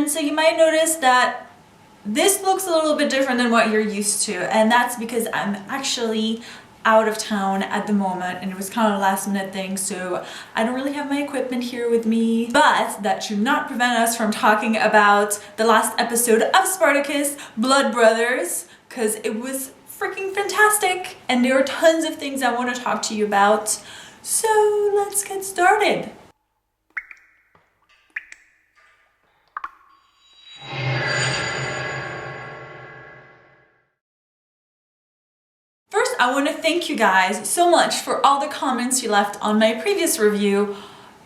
And so you might notice that this looks a little bit different than what you're used to, and that's because I'm actually out of town at the moment, and it was kind of a last minute thing, so I don't really have my equipment here with me. But that should not prevent us from talking about the last episode of Spartacus, Blood Brothers, because it was freaking fantastic, and there are tons of things I want to talk to you about. So let's get started. First, I want to thank you guys so much for all the comments you left on my previous review.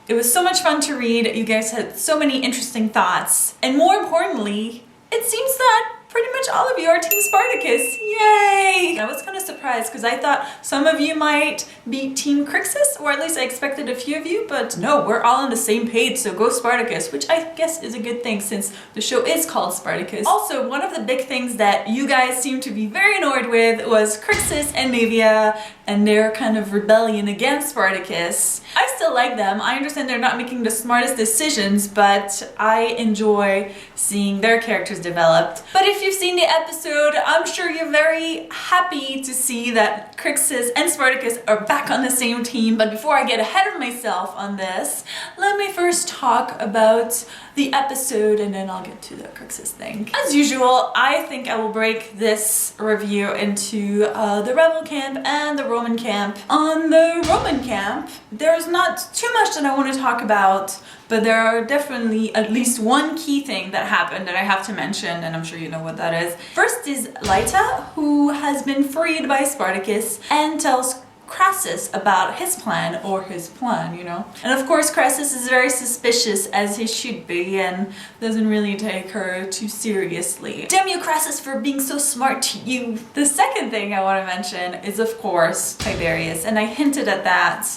It was so much fun to read. You guys had so many interesting thoughts. And more importantly, it seems that pretty much all of you are Team Spartacus. Yay! I was kind of surprised because I thought some of you might be Team Crixus, or at least I expected a few of you, but no, we're all on the same page, so go Spartacus, which I guess is a good thing since the show is called Spartacus. Also, one of the big things that you guys seem to be very annoyed with was Crixus and Navia and their kind of rebellion against Spartacus. I still like them. I understand they're not making the smartest decisions, but I enjoy seeing their characters developed. But if you've seen the episode, I'm sure you're very happy to see that Crixus and Spartacus are back on the same team. But before I get ahead of myself on this, let me first talk about the episode and then I'll get to the Crixus thing. As usual, I think I will break this review into the rebel camp and the Roman camp. On the Roman camp, there's not too much that I want to talk about, but there are definitely at least one key thing that happened that I have to mention, and I'm sure you know what that is. First is Lyta, who has been freed by Spartacus and tells Crassus about his plan, you know. And of course Crassus is very suspicious, as he should be, and doesn't really take her too seriously. Damn you, Crassus, for being so smart to you! The second thing I want to mention is of course Tiberius, and I hinted at that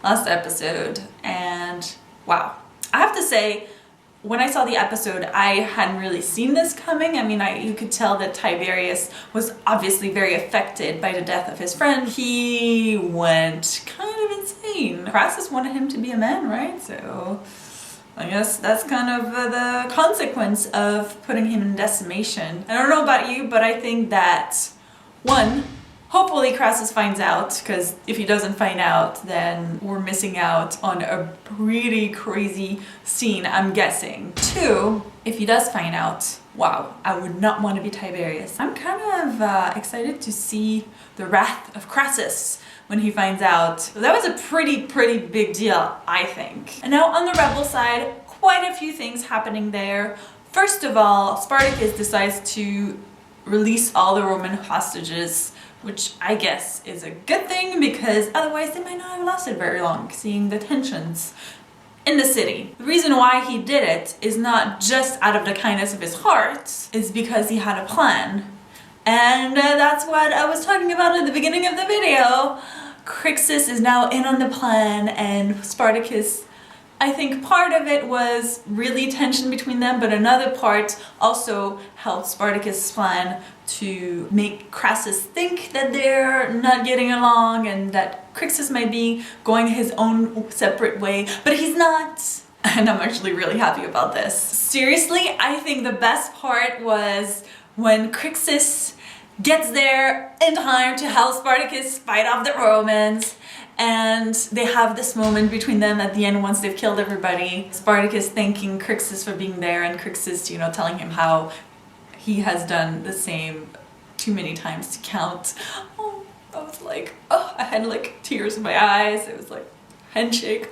last episode, and wow. I have to say, when I saw the episode, I hadn't really seen this coming. I mean, you could tell that Tiberius was obviously very affected by the death of his friend. He went kind of insane. Crassus wanted him to be a man, right? So I guess that's kind of the consequence of putting him in decimation. I don't know about you, but I think that, one, hopefully Crassus finds out, because if he doesn't find out, then we're missing out on a pretty crazy scene, I'm guessing. Two, if he does find out, wow, I would not want to be Tiberius. I'm kind of excited to see the wrath of Crassus when he finds out. So that was a pretty big deal, I think. And now on the rebel side, quite a few things happening there. First of all, Spartacus decides to release all the Roman hostages, which I guess is a good thing because otherwise they might not have lasted very long, seeing the tensions in the city. The reason why he did it is not just out of the kindness of his heart, it's because he had a plan. And that's what I was talking about at the beginning of the video. Crixus is now in on the plan, and Spartacus, I think part of it was really tension between them, but another part also helped Spartacus' plan to make Crassus think that they're not getting along and that Crixus might be going his own separate way, but he's not. And I'm actually really happy about this. Seriously, I think the best part was when Crixus gets there in time to help Spartacus fight off the Romans. And they have this moment between them at the end once they've killed everybody. Spartacus thanking Crixus for being there, and Crixus, you know, telling him how he has done the same too many times to count. Oh, I was like, oh, I had like tears in my eyes. It was like handshake.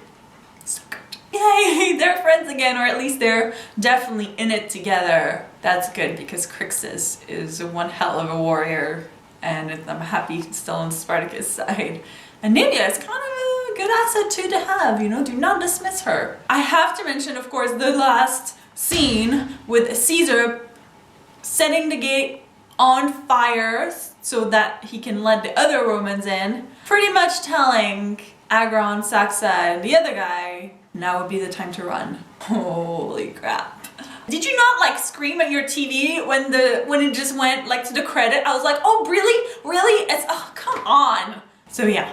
So good. Yay, they're friends again, or at least they're definitely in it together. That's good because Crixus is one hell of a warrior, and I'm happy still on Spartacus' side. And Navia is kind of a good asset too to have, you know, do not dismiss her. I have to mention, of course, the last scene with Caesar setting the gate on fire so that he can let the other Romans in, pretty much telling Agron, Saxa, and the other guy, now would be the time to run. Holy crap. Did you not like scream at your TV when it just went like to the credit? I was like, oh really? Really? It's, oh, come on. So yeah.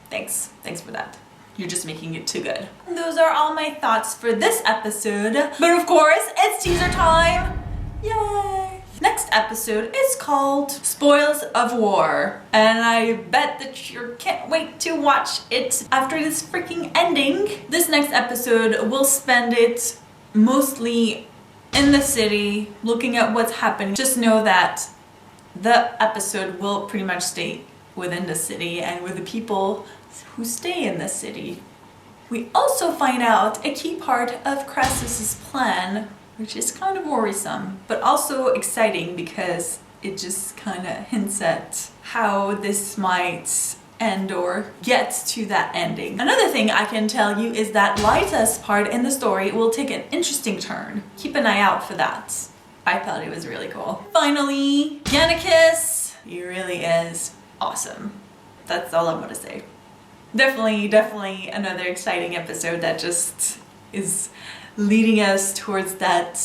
Thanks for that. you're just making it too good. And those are all my thoughts for this episode. But of course, it's teaser time! Yay! Next episode is called Spoils of War. And I bet that you can't wait to watch it after this freaking ending. This next episode, we'll spend it mostly in the city, looking at what's happening. Just know that the episode will pretty much stay within the city and with the people who stay in the city. We also find out a key part of Crassus's plan, which is kind of worrisome, but also exciting because it just kind of hints at how this might end or get to that ending. Another thing I can tell you is that Lyta's part in the story will take an interesting turn. Keep an eye out for that. I thought it was really cool. Finally, Yannicus, he really is awesome. That's all I want to say. Definitely another exciting episode that just is leading us towards that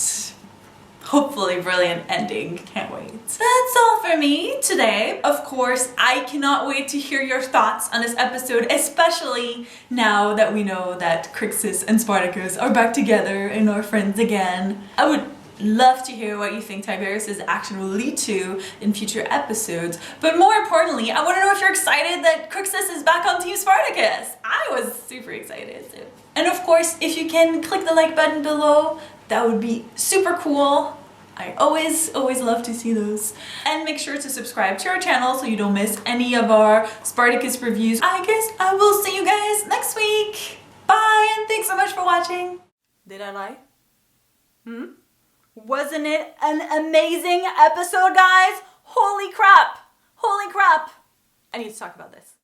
hopefully brilliant ending. Can't wait. That's all for me today. Of course, I cannot wait to hear your thoughts on this episode, especially now that we know that Crixus and Spartacus are back together and are friends again. I would love to hear what you think Tiberius's action will lead to in future episodes. But more importantly, I want to know if you're excited that Crixus is back on Team Spartacus. I was super excited. And of course, if you can click the like button below, that would be super cool. I always love to see those. And make sure to subscribe to our channel so you don't miss any of our Spartacus reviews. I guess I will see you guys next week. Bye, and thanks so much for watching. Did I lie? Wasn't it an amazing episode, guys? Holy crap! Holy crap! I need to talk about this.